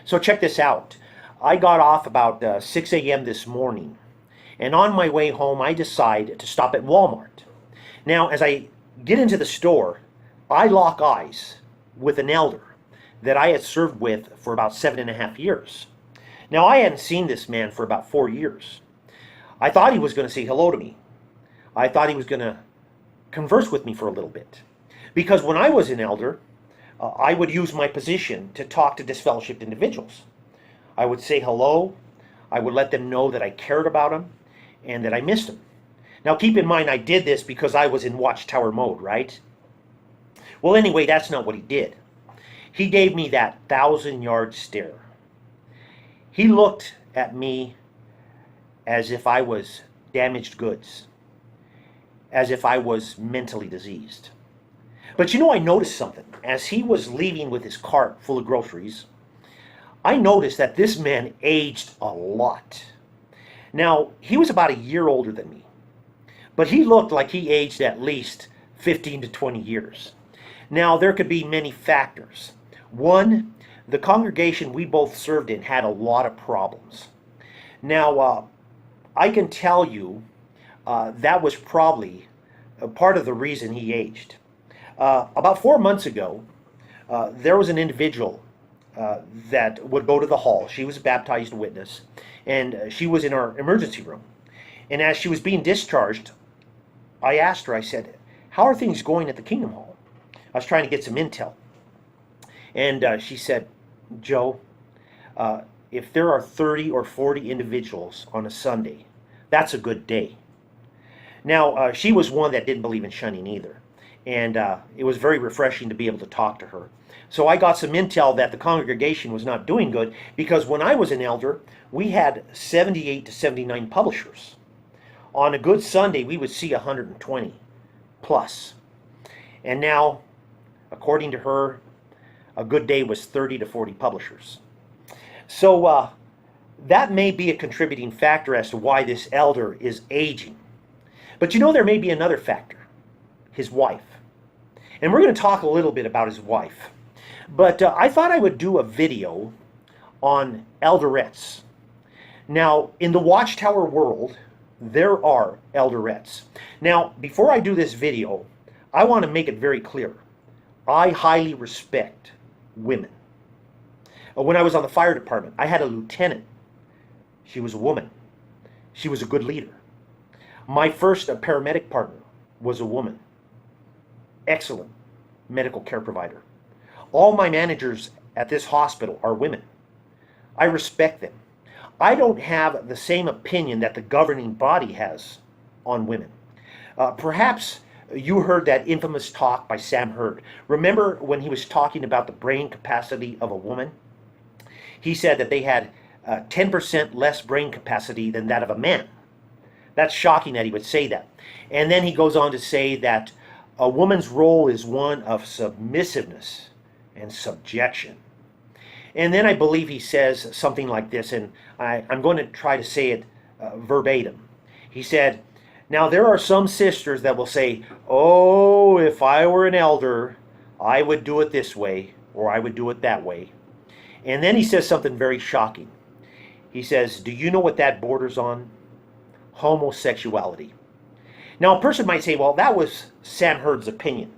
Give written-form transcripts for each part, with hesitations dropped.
So check this out. I got off about 6 a.m. this morning, and on my way home, I decide to stop at Walmart. Now, as I get into the store, I lock eyes with an elder that I had served with for about 7.5 years. Now, I hadn't seen this man for about 4 years. I thought he was going to say hello to me. I thought he was going to converse with me for a little bit. Because when I was an elder, I would use my position to talk to disfellowshipped individuals. I would say hello. I would let them know that I cared about them and that I missed them. Now keep in mind, I did this because I was in watchtower mode, right? Well, anyway, that's not what he did. He gave me that 1,000-yard stare. He looked at me as if I was damaged goods, as if I was mentally diseased. But you know, I noticed something. As he was leaving with his cart full of groceries, I noticed that this man aged a lot. Now, he was about a year older than me, but he looked like he aged at least 15 to 20 years. Now, there could be many factors. One, the congregation we both served in had a lot of problems. Now, I can tell you that was probably part of the reason he aged. About 4 months ago, there was an individual that would go to the hall. She was a baptized witness, and she was in our emergency room. And as she was being discharged, I asked her, I said, "How are things going at the Kingdom Hall?" I was trying to get some intel. And she said, "Joe, if there are 30 or 40 individuals on a Sunday, that's a good day." Now, she was one that didn't believe in shunning either. And it was very refreshing to be able to talk to her. So I got some intel that the congregation was not doing good, because when I was an elder, we had 78 to 79 publishers. On a good Sunday, we would see 120 plus. And now, according to her, a good day was 30 to 40 publishers. So that may be a contributing factor as to why this elder is aging. But you know, there may be another factor. His wife. And we're going to talk a little bit about his wife. But I thought I would do a video on elderettes. Now, in the watchtower world, there are elderettes. Now, before I do this video, I want to make it very clear. I highly respect women. When I was on the fire department, I had a lieutenant. She was a woman. She was a good leader. My first paramedic partner was a woman. Excellent medical care provider. All my managers at this hospital are women. I respect them. I don't have the same opinion that the governing body has on women. Perhaps you heard that infamous talk by Sam Hurd. Remember when he was talking about the brain capacity of a woman? He said that they had 10% less brain capacity than that of a man. That's shocking that he would say that. And then he goes on to say that a woman's role is one of submissiveness and subjection. And then I believe he says something like this, and I'm going to try to say it verbatim. He said, "Now there are some sisters that will say, 'Oh, if I were an elder, I would do it this way, or I would do it that way.'" And then he says something very shocking. He says, "Do you know what that borders on? Homosexuality." Now, a person might say, well, that was Sam Hurd's opinion.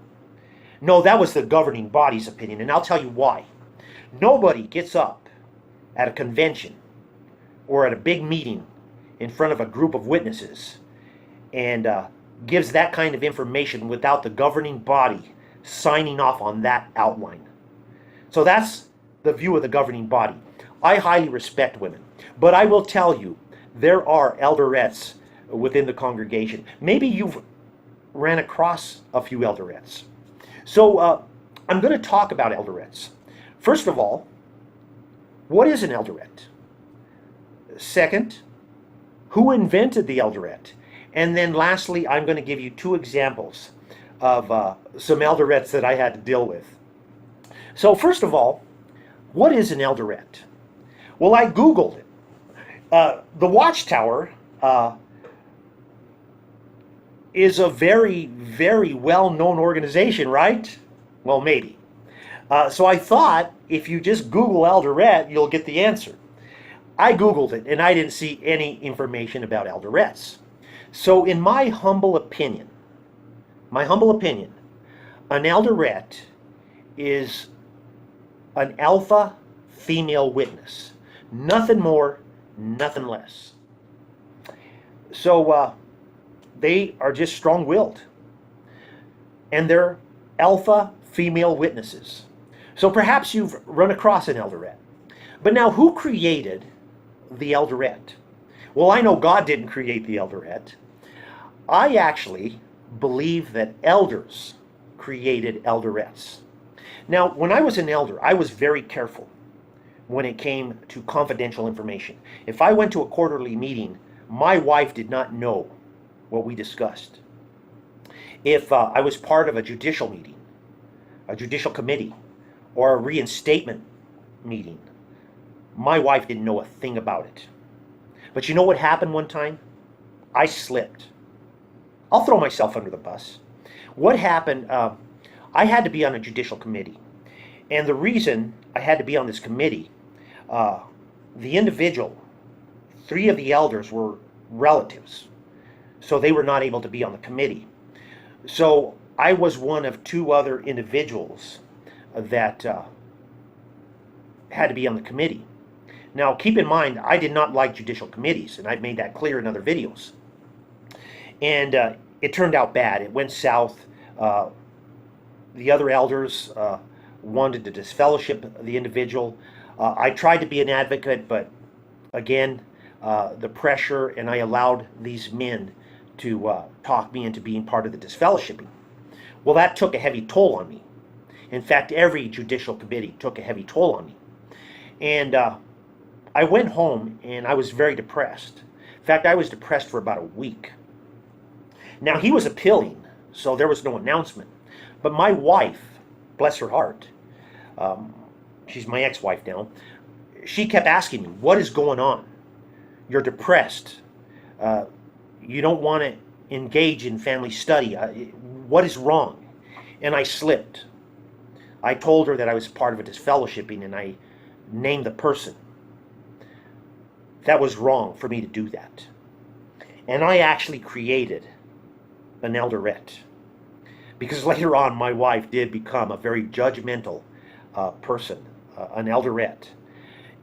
No, that was the governing body's opinion, and I'll tell you why. Nobody gets up at a convention or at a big meeting in front of a group of witnesses and gives that kind of information without the governing body signing off on that outline. So that's the view of the governing body. I highly respect women, but I will tell you, there are elderettes within the congregation. Maybe you've ran across a few elderettes. So I'm going to talk about elderettes. First of all, what is an elderette? Second, who invented the elderette? And then lastly, I'm going to give you 2 examples of some elderettes that I had to deal with. So first of all, what is an elderette? Well, I Googled it. The Watchtower is a very, very well-known organization, right? Well, maybe. So I thought if you just Google elderette, you'll get the answer. I Googled it and I didn't see any information about elderettes. So in my humble opinion, an elderette is an alpha female witness. Nothing more, nothing less. So they are just strong-willed. And they're alpha female witnesses. So perhaps you've run across an elderette. But now, who created the elderette? Well, I know God didn't create the elderette. I actually believe that elders created elderettes. Now, when I was an elder, I was very careful when it came to confidential information. If I went to a quarterly meeting, my wife did not know what we discussed. If I was part of a judicial meeting, a judicial committee, or a reinstatement meeting, my wife didn't know a thing about it. But you know what happened one time? I slipped. I'll throw myself under the bus. What happened, I had to be on a judicial committee. And the reason I had to be on this committee, the individual, 3 of the elders were relatives. So they were not able to be on the committee. So I was one of 2 other individuals that had to be on the committee. Now, keep in mind, I did not like judicial committees, and I've made that clear in other videos. And it turned out bad. It went south. The other elders wanted to disfellowship the individual. I tried to be an advocate, but again, the pressure, and I allowed these men to talk me into being part of the disfellowshipping. Well, that took a heavy toll on me. In fact, every judicial committee took a heavy toll on me. And I went home and I was very depressed. In fact, I was depressed for about a week. Now, he was appealing, so there was no announcement. But my wife, bless her heart, she's my ex-wife now, she kept asking me, what is going on? You're depressed. You don't want to engage in family study. What is wrong? And I slipped. I told her that I was part of a disfellowshipping, and I named the person. That was wrong for me to do that. And I actually created an elderette. Because later on, my wife did become a very judgmental person, an elderette.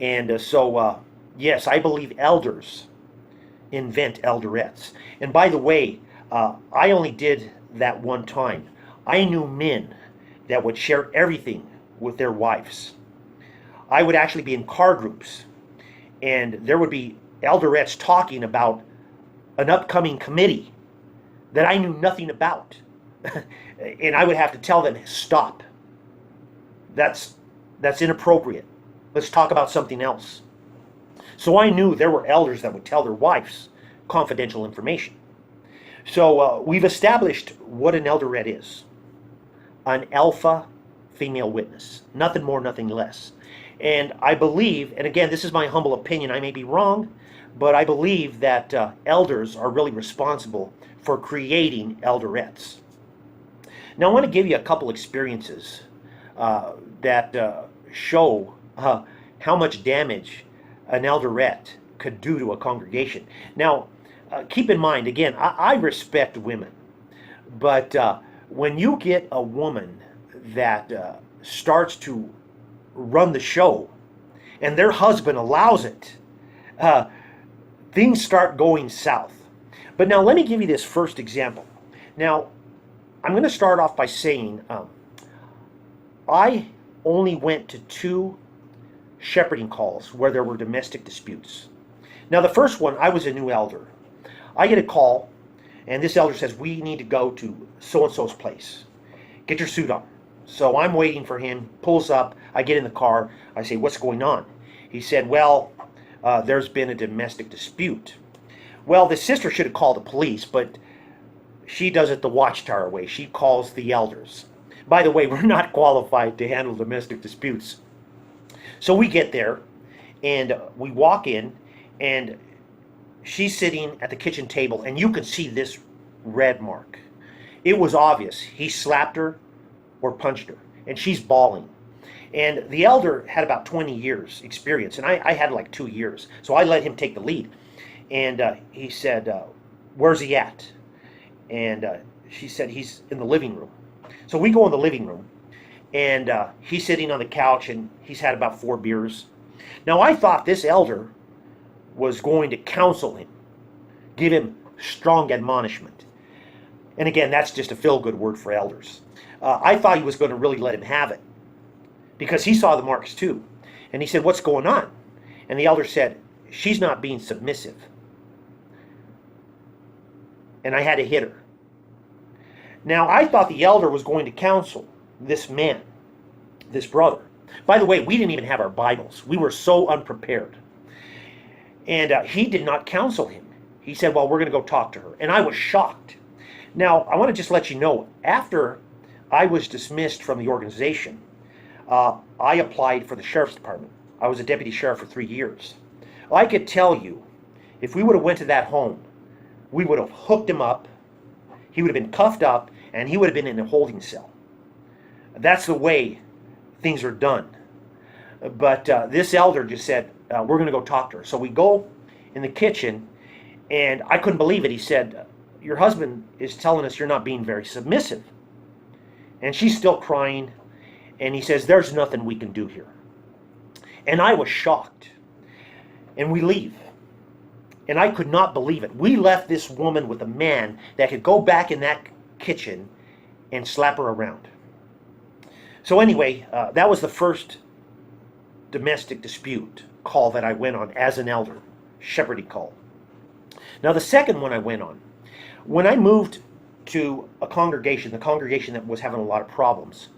And so, yes, I believe elders invent elderettes. And by the way, I only did that one time. I knew men that would share everything with their wives. I would actually be in car groups, and there would be elderettes talking about an upcoming committee that I knew nothing about. And I would have to tell them, stop. That's inappropriate. Let's talk about something else. So I knew there were elders that would tell their wives confidential information. So we've established what an elderette is. An alpha female witness. Nothing more, nothing less. And I believe, and again, this is my humble opinion, I may be wrong, but I believe that elders are really responsible for creating elderettes. Now I want to give you a couple experiences that show how much damage an elderette could do to a congregation. Now, keep in mind, again, I respect women, but when you get a woman that starts to run the show and their husband allows it, things start going south. But now let me give you this first example. Now, I'm going to start off by saying I only went to 2 shepherding calls where there were domestic disputes. Now, the first one, I was a new elder. I get a call, and this elder says, we need to go to so-and-so's place. Get your suit on. So I'm waiting for him, pulls up, I get in the car, I say, what's going on? He said, well, there's been a domestic dispute. Well, the sister should have called the police, but she does it the Watchtower way. She calls the elders. By the way, we're not qualified to handle domestic disputes. So we get there, and we walk in, and she's sitting at the kitchen table, and you can see this red mark. It was obvious. He slapped her or punched her, and she's bawling. And the elder had about 20 years experience, and I had like 2 years. So I let him take the lead. And he said, where's he at? And she said, he's in the living room. So we go in the living room, and he's sitting on the couch, and he's had about 4 beers. Now I thought this elder was going to counsel him, give him strong admonishment. And again, that's just a feel-good word for elders. I thought he was going to really let him have it, because he saw the marks too. And he said, what's going on? And the elder said, she's not being submissive. And I had to hit her. Now, I thought the elder was going to counsel this man, this brother. By the way, we didn't even have our Bibles. We were so unprepared. And he did not counsel him. He said, well, we're going to go talk to her. And I was shocked. Now, I want to just let you know, after I was dismissed from the organization, I applied for the sheriff's department. I was a deputy sheriff for 3 years. I could tell you, if we would have went to that home, we would have hooked him up, he would have been cuffed up, and he would have been in a holding cell. That's the way things are done. But this elder just said, we're going to go talk to her. So we go in the kitchen, and I couldn't believe it. He said, your husband is telling us you're not being very submissive. And she's still crying, and he says, there's nothing we can do here. And I was shocked. And we leave. And I could not believe it. We left this woman with a man that could go back in that kitchen and slap her around. So anyway, that was the first domestic dispute call that I went on as an elder, shepherding call. Now the second one I went on, when I moved to a congregation, the congregation that was having a lot of problems,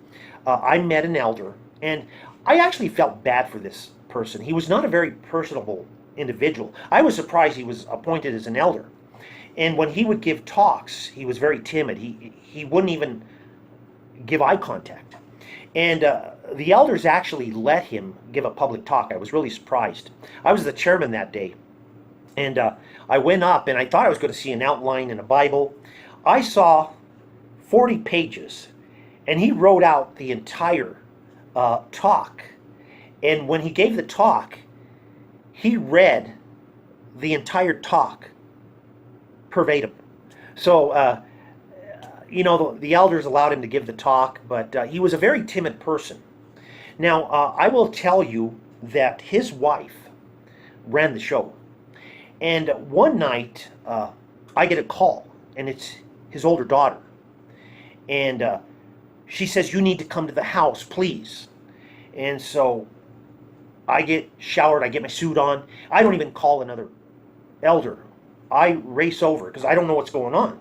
I met an elder, and I actually felt bad for this person. He was not a very personable individual. I was surprised he was appointed as an elder. And when he would give talks, he was very timid. He wouldn't even give eye contact. And the elders actually let him give a public talk. I was really surprised. I was the chairman that day. And I went up, and I thought I was going to see an outline in a Bible. I saw 40 pages, and he wrote out the entire talk. And when he gave the talk, he read the entire talk verbatim. So, the elders allowed him to give the talk, but he was a very timid person. Now, I will tell you that his wife ran the show. And one night, I get a call, and it's his older daughter. And she says, you need to come to the house, please. And so I get showered, I get my suit on. I don't even call another elder. I race over because I don't know what's going on.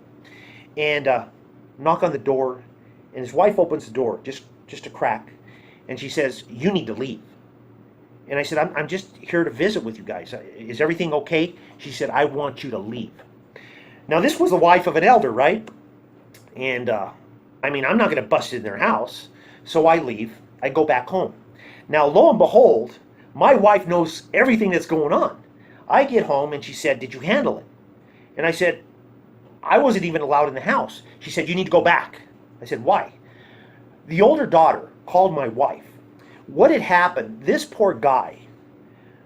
And knock on the door, and his wife opens the door, just a crack. And she says, you need to leave. And I said, I'm just here to visit with you guys. Is everything okay? She said, I want you to leave. Now, this was the wife of an elder, right? And, I'm not going to bust in their house. So I leave. I go back home. Now, lo and behold, my wife knows everything that's going on. I get home, and she said, did you handle it? And I said, I wasn't even allowed in the house. She said, you need to go back. I said, why? The older daughter called my wife. What had happened, this poor guy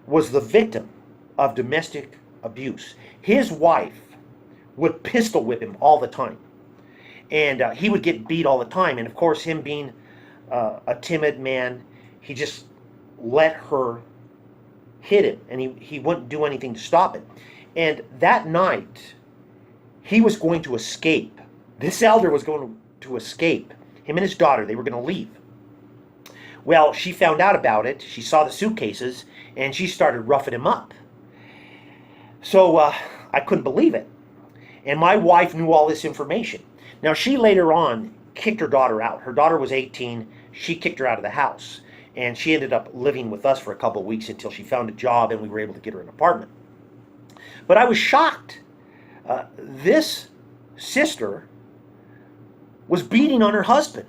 was the victim of domestic abuse. His wife would pistol whip him all the time. And he would get beat all the time. And of course, him being a timid man, he just let her hit him. And he wouldn't do anything to stop it. And that night, he was going to escape. This elder was going to escape. Him and his daughter, they were going to leave. Well, she found out about it. She saw the suitcases, and she started roughing him up. So I couldn't believe it. And my wife knew all this information. Now, she later on kicked her daughter out. Her daughter was 18. She kicked her out of the house. And she ended up living with us for a couple of weeks until she found a job and we were able to get her an apartment. But I was shocked. This sister was beating on her husband.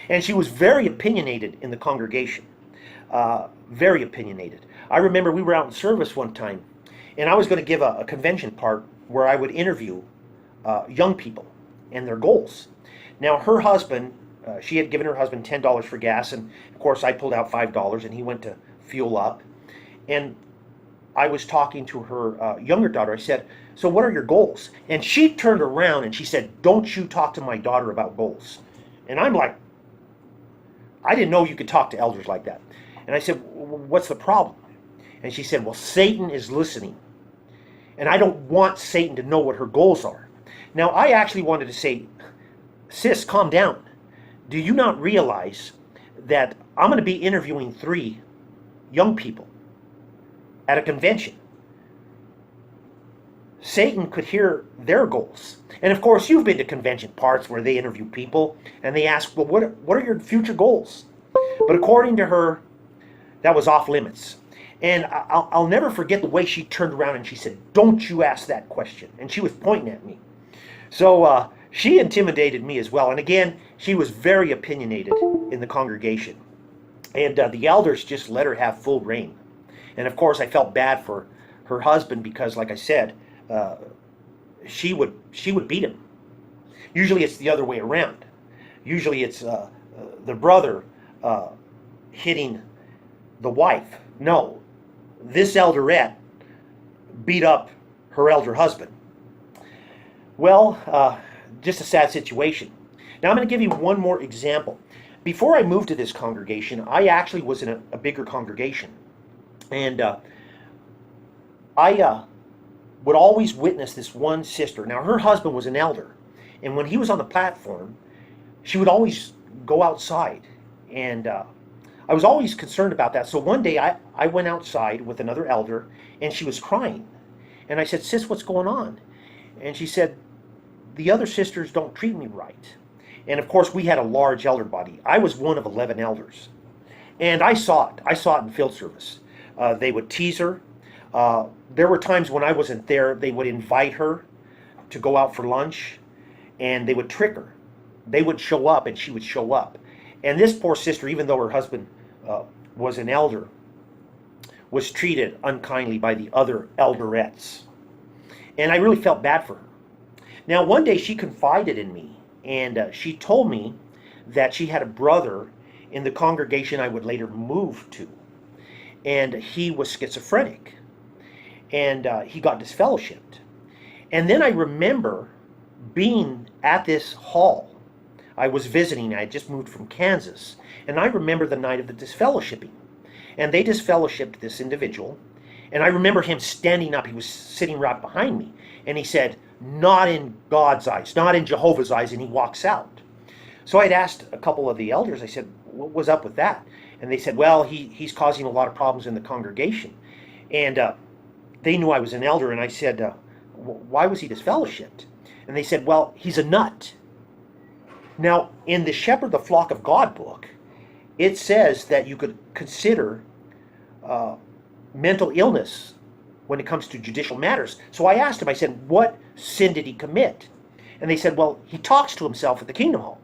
And she was very opinionated in the congregation. Very opinionated. I remember we were out in service one time, and I was going to give a convention part where I would interview young people and their goals. Now, her husband She had given her husband $10 for gas, and of course I pulled out $5, and he went to fuel up. And I was talking to her younger daughter. I said, "So what are your goals?" And she turned around and she said, "Don't you talk to my daughter about goals." And I'm like, I didn't know you could talk to elders like that. And I said, "What's the problem?" And she said, "Well, Satan is listening. And I don't want Satan to know what her goals are." Now, I actually wanted to say, "Sis, calm down. Do you not realize that I'm going to be interviewing 3 young people at a convention? Satan could hear their goals." And of course, you've been to convention parts where they interview people and they ask, "Well, what are your future goals?" But according to her, that was off limits. And I'll never forget the way she turned around and she said, "Don't you ask that question." And she was pointing at me. So she intimidated me as well. And again, she was very opinionated in the congregation. And the elders just let her have full reign. And of course, I felt bad for her husband because, like I said, she would beat him. Usually it's the other way around. Usually it's the brother hitting the wife. No, this elderette beat up her elder husband. Well, just a sad situation. Now I'm going to give you one more example. Before I moved to this congregation, I actually was in a bigger congregation. And I would always witness this one sister. Now, her husband was an elder. And when he was on the platform, she would always go outside. And I was always concerned about that. So one day I went outside with another elder, and she was crying. And I said, "Sis, what's going on?" And she said, "The other sisters don't treat me right." And of course, we had a large elder body. I was one of 11 elders. And I saw it. I saw it in field service. They would tease her. There were times when I wasn't there, they would invite her to go out for lunch, and they would trick her. They would show up, and she would show up. And this poor sister, even though her husband was an elder, was treated unkindly by the other elderettes. And I really felt bad for her. Now, one day she confided in me, and she told me that she had a brother in the congregation I would later move to. And he was schizophrenic. And he got disfellowshipped. And then I remember being at this hall. I was visiting. I had just moved from Kansas. And I remember the night of the disfellowshipping. And they disfellowshipped this individual. And I remember him standing up. He was sitting right behind me. And he said, "Not in God's eyes, not in Jehovah's eyes." And he walks out. So I'd asked a couple of the elders, I said, "What was up with that?" And they said, "Well, he's causing a lot of problems in the congregation." And they knew I was an elder. And I said, "Why was he disfellowshipped?" And they said, "Well, he's a nut." Now, in the Shepherd the Flock of God book, it says that you could consider mental illness when it comes to judicial matters. So I asked him, I said, "What sin did he commit?" And they said, "Well, he talks to himself at the Kingdom Hall.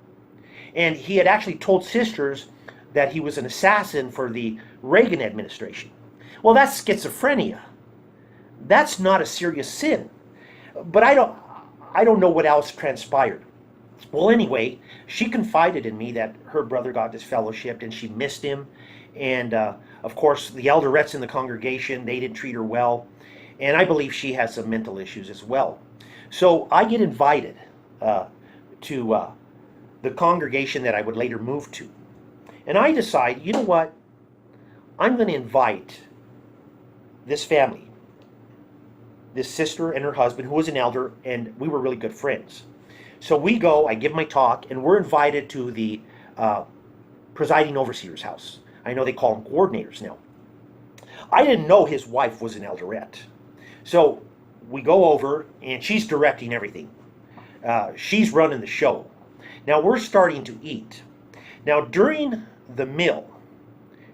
And he had actually told sisters that he was an assassin for the Reagan administration." Well, that's schizophrenia. That's not a serious sin. But I don't know what else transpired. Well, anyway, she confided in me that her brother got disfellowshipped and she missed him. And of course, the elderettes in the congregation, they didn't treat her well. And I believe she has some mental issues as well. So I get invited to the congregation that I would later move to. And I decide, you know what? I'm going to invite this family, this sister and her husband, who was an elder, and we were really good friends. So we go, I give my talk, and we're invited to the presiding overseer's house. I know they call them coordinators now. I didn't know his wife was an elderette. So we go over, and she's directing everything. She's running the show. Now we're starting to eat. Now during the meal,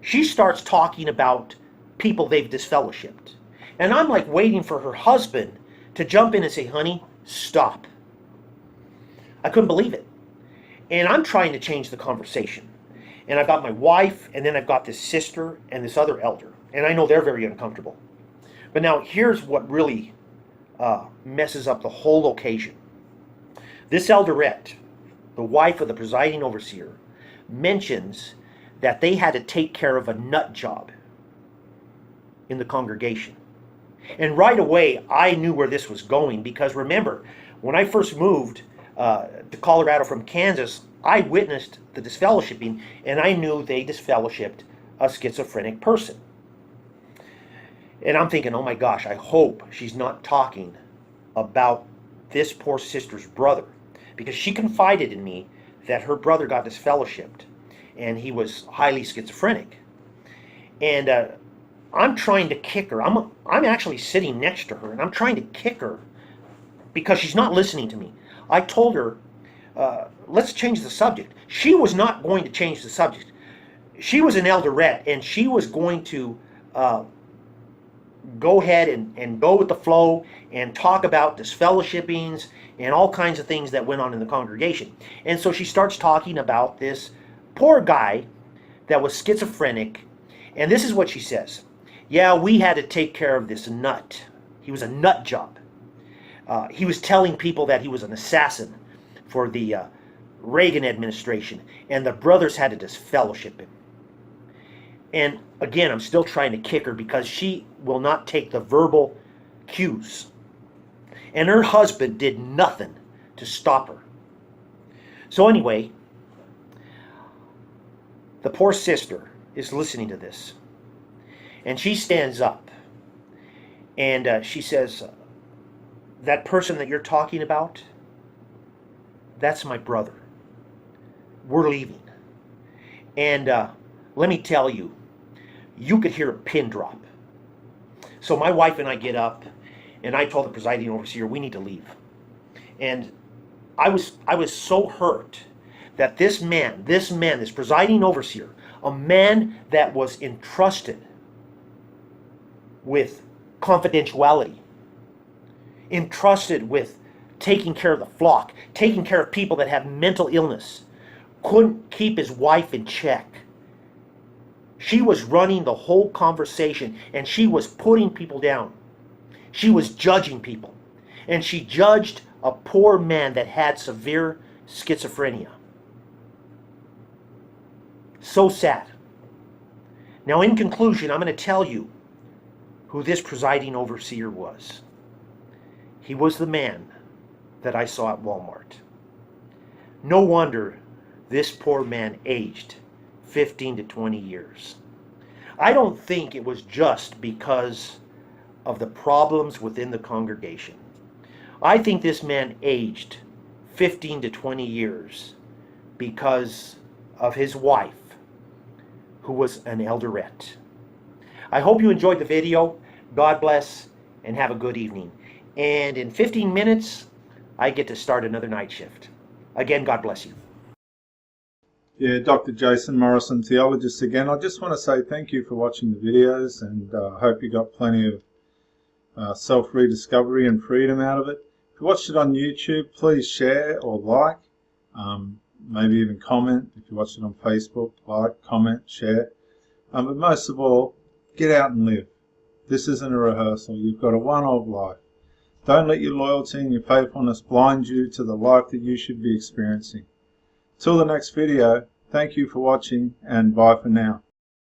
she starts talking about people they've disfellowshipped. And I'm like waiting for her husband to jump in and say, "Honey, stop." I couldn't believe it. And I'm trying to change the conversation. And I've got my wife, and then I've got this sister and this other elder. And I know they're very uncomfortable. But now here's what really messes up the whole occasion. This elderette the wife of the presiding overseer, mentions that they had to take care of a nut job in the congregation. And right away, I knew where this was going, because remember, when I first moved to Colorado from Kansas, I witnessed the disfellowshipping, and I knew they disfellowshipped a schizophrenic person. And I'm thinking, oh my gosh, I hope she's not talking about this poor sister's brother, because she confided in me that her brother got disfellowshipped and he was highly schizophrenic. And I'm trying to kick her. I'm actually sitting next to her, and I'm trying to kick her because she's not listening to me. I told her, let's change the subject. She was not going to change the subject. She was an elderette, and she was going to go ahead and go with the flow and talk about disfellowshippings and all kinds of things that went on in the congregation. And so she starts talking about this poor guy that was schizophrenic, and this is what she says. Yeah, we had to take care of this nut. He was a nut job. He was telling people that he was an assassin for the Reagan administration, and the brothers had to disfellowship him. And again, I'm still trying to kick her because she will not take the verbal cues. And her husband did nothing to stop her. So anyway, the poor sister is listening to this. And she stands up. And she says, that person that you're talking about, that's my brother. We're leaving. And let me tell you, you could hear a pin drop. So my wife and I get up, and I told the presiding overseer, we need to leave. And I was so hurt that this presiding overseer, a man that was entrusted with confidentiality, entrusted with taking care of the flock, taking care of people that have mental illness, couldn't keep his wife in check. She was running the whole conversation, and she was putting people down. She was judging people. And she judged a poor man that had severe schizophrenia. So sad. Now, in conclusion, I'm going to tell you who this presiding overseer was. He was the man that I saw at Walmart. No wonder this poor man aged 15 to 20 years. I don't think it was just because of the problems within the congregation. I think this man aged 15 to 20 years because of his wife, who was an elderette. I hope you enjoyed the video. God bless, and have a good evening. And in 15 minutes, I get to start another night shift. Again, God bless you. Yeah, Dr. Jason Morrison, theologist again. I just want to say thank you for watching the videos, and I hope you got plenty of self-rediscovery and freedom out of it. If you watched it on YouTube, please share or like, maybe even comment. If you watched it on Facebook, like, comment, share. But most of all, get out and live. This isn't a rehearsal. You've got a one-off life. Don't let your loyalty and your faithfulness blind you to the life that you should be experiencing. Till the next video, thank you for watching, and bye for now.